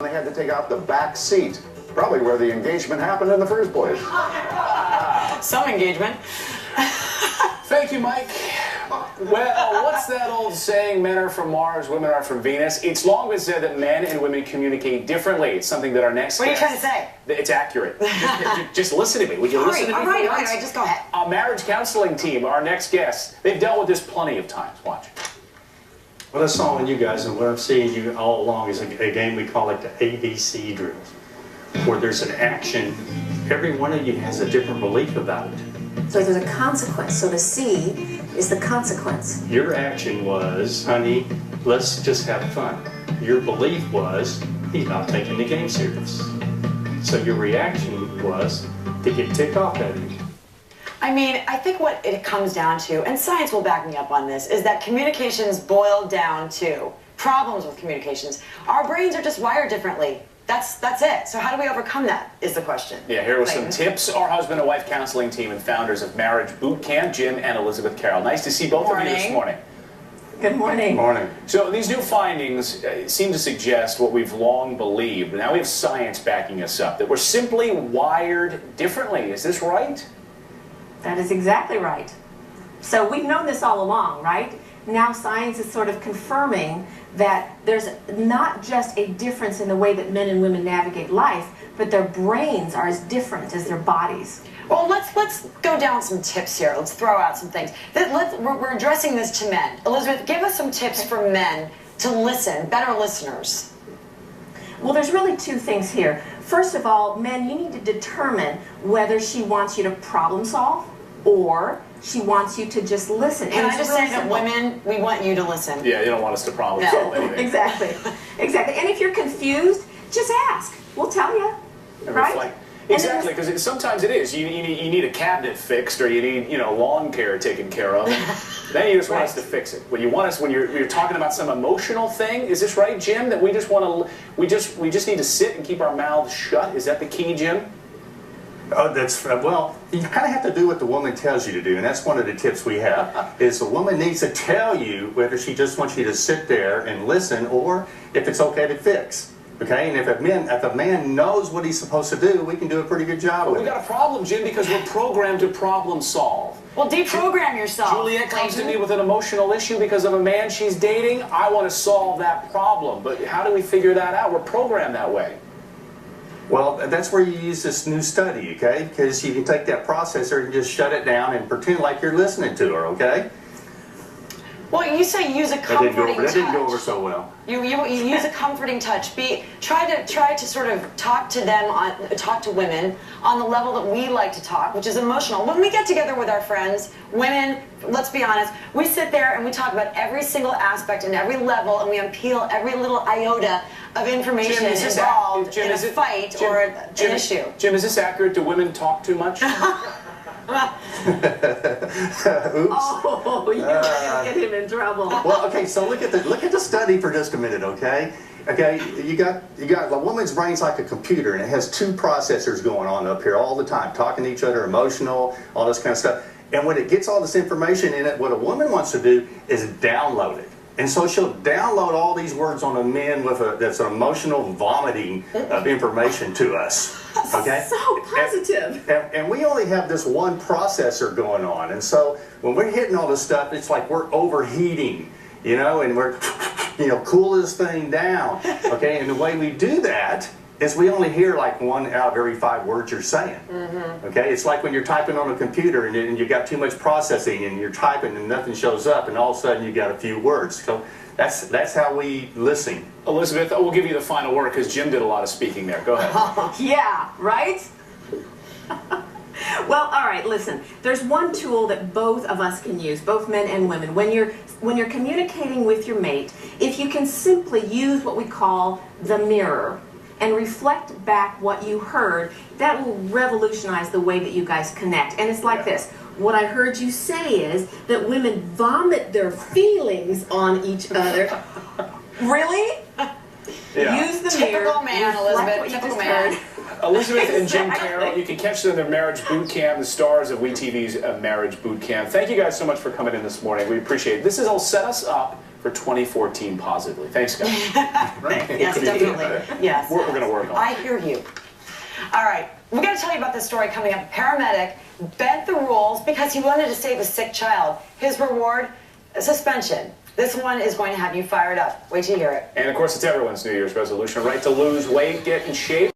They had to take out the back seat, probably where the engagement happened in the first place. Some engagement. Thank you, Mike. Well, what's that old saying, men are from Mars, women are from Venus? It's long been said that men and women communicate differently. It's something that our next What are you guest... trying to say? It's accurate. Just listen to me. Would you listen to me? All right, just go ahead. Our marriage counseling team, our next guest, they've dealt with this plenty of times. Watch. What I saw in you guys and what I'm seeing you all along is a game we call it the ABC drills, where there's an action. Every one of you has a different belief about it. So there's a consequence. So the C is the consequence. Your action was, honey, let's just have fun. Your belief was, he's not taking the game serious. So your reaction was to get ticked off at him. I mean, I think what it comes down to, and science will back me up on this, is that communications boil down to problems with communications. Our brains are just wired differently. That's it. So how do we overcome that, is the question. Yeah, here with some tips. Our husband and wife counseling team and founders of Marriage Boot Camp, Jim and Elizabeth Carroll. Nice to see both of you this morning. Good morning. Morning. So these new findings seem to suggest what we've long believed, but now we have science backing us up, that we're simply wired differently. Is this right? That is exactly right. So we've known this all along, right? Now science is sort of confirming that there's not just a difference in the way that men and women navigate life, but their brains are as different as their bodies. Well, let's go down some tips here. Let's throw out some things. We're addressing this to men. Elizabeth, give us some tips for men to listen, better listeners. Well, there's really two things here. First of all, men, you need to determine whether she wants you to problem solve or she wants you to just listen. Can I just say that women, we want you to listen. Yeah, you don't want us to problem solve anything. Exactly. Exactly. And if you're confused, just ask. We'll tell you. Right? Exactly, because sometimes it is. You need a cabinet fixed, or you need lawn care taken care of. Then you just want us to fix it. Well, you want us when you're talking about some emotional thing. Is this right, Jim? That we just want to we just need to sit and keep our mouths shut. Is that the key, Jim? Oh, that's, well, you kind of have to do what the woman tells you to do, and that's one of the tips we have, is the woman needs to tell you whether she just wants you to sit there and listen, or if it's okay to fix. Okay, and if a man knows what he's supposed to do, we can do a pretty good job with it. We got a problem, Jim, because we're programmed to problem solve. Well, deprogram yourself. Juliet comes to me with an emotional issue because of a man she's dating. I want to solve that problem, but how do we figure that out? We're programmed that way. Well, that's where you use this new study, okay? Because you can take that processor and just shut it down and pretend like you're listening to her, okay? Well, you say use a comforting touch. That didn't go over so well. You use a comforting touch. Try to sort of talk to women on the level that we like to talk, which is emotional. When we get together with our friends, women, let's be honest, we sit there and we talk about every single aspect and every level, and we unpeel every little iota of information involved in a fight or an issue. Jim, is this accurate? Do women talk too much? Oops. Oh, you're gonna get him in trouble. Well, okay, so look at the study for just a minute, okay? Okay, you got a woman's brain's like a computer, and it has two processors going on up here all the time, talking to each other, emotional, all this kind of stuff. And when it gets all this information in it, what a woman wants to do is download it. And so she'll download all these words on a man that's an emotional vomiting of information to us. Okay? So positive. And we only have this one processor going on. And so when we're hitting all this stuff, it's like we're overheating, and we're, cool this thing down. Okay? And the way we do that is we only hear like 1 out of every 5 words you're saying. Okay? It's like when you're typing on a computer and you got too much processing and you're typing and nothing shows up, and all of a sudden you got a few words. So that's how we listen. Elizabeth, we'll give you the final word because Jim did a lot of speaking there. Go ahead. Yeah, right? Well, all right, listen. There's one tool that both of us can use, both men and women. When you're communicating with your mate, if you can simply use what we call the mirror and reflect back what you heard, that will revolutionize the way that you guys connect. And it's like this. What I heard you say is that women vomit their feelings on each other. Really? Yeah. Use the mirror. Typical man, Elizabeth. Typical man. Elizabeth and Jim Carroll, you can catch them in their Marriage Boot Camp, the stars of WeTV's Marriage Boot Camp. Thank you guys so much for coming in this morning. We appreciate it. This will set us up for 2014 positively. Thanks, guys. Yes, definitely. Yes. We're going to work on it. I hear you. All right. We're going to tell you about this story coming up. Paramedic bent the rules because he wanted to save a sick child. His reward, suspension. This one is going to have you fired up. Wait till you hear it. And of course, it's everyone's New Year's resolution, right? To lose weight, get in shape.